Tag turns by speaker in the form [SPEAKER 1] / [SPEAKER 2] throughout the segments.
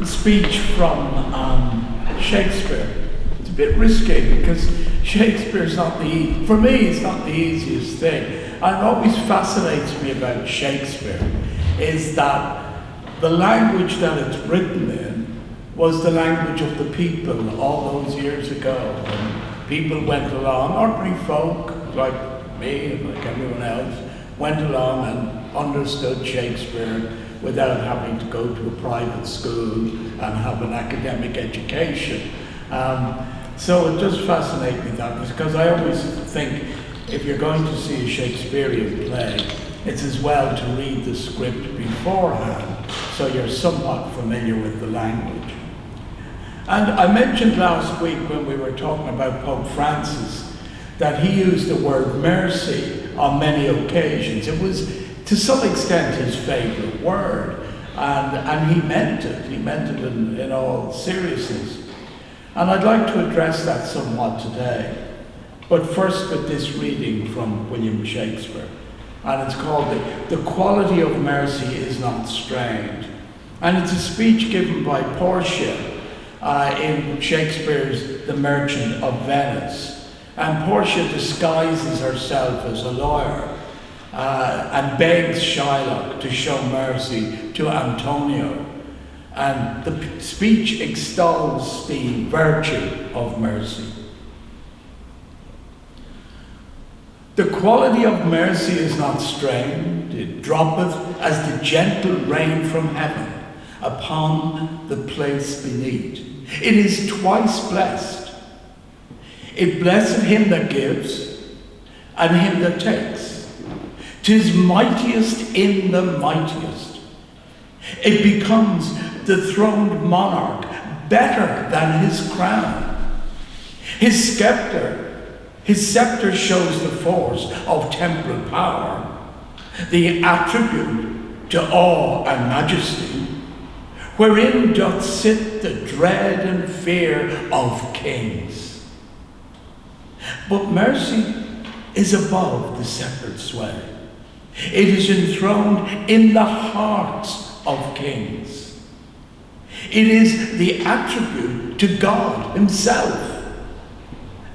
[SPEAKER 1] speech from Shakespeare. It's a bit risky because Shakespeare's not for me, it's not the easiest thing. And what always fascinates me about Shakespeare is that the language that it's written in was the language of the people all those years ago. And people went along, ordinary folk like me and like everyone else, went along and understood Shakespeare without having to go to a private school and have an academic education. So it does fascinate me that, because I always think if you're going to see a Shakespearean play, it's as well to read the script beforehand so you're somewhat familiar with the language. And I mentioned last week when we were talking about Pope Francis that he used the word mercy on many occasions. It was to some extent his favourite word, and he meant it. He meant it in all seriousness. And I'd like to address that somewhat today. But first with this reading from William Shakespeare. And it's called The Quality of Mercy is Not Strained. And it's a speech given by Portia in Shakespeare's The Merchant of Venice. And Portia disguises herself as a lawyer and begs Shylock to show mercy to Antonio. And the speech extols the virtue of mercy. The quality of mercy is not strained, it droppeth as the gentle rain from heaven upon the place beneath. It is twice blessed. It blesseth him that gives and him that takes. 'Tis mightiest in the mightiest. It becomes the throned monarch better than his crown. His scepter shows the force of temporal power, the attribute to awe and majesty, wherein doth sit the dread and fear of kings. But mercy is above the sceptred sway. It is enthroned in the hearts of kings. It is the attribute to God himself.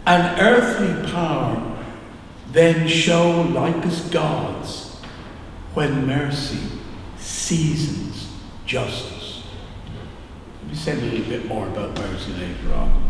[SPEAKER 1] An earthly power then show like as gods when mercy seasons justice. Let me say a little bit more about mercy later on.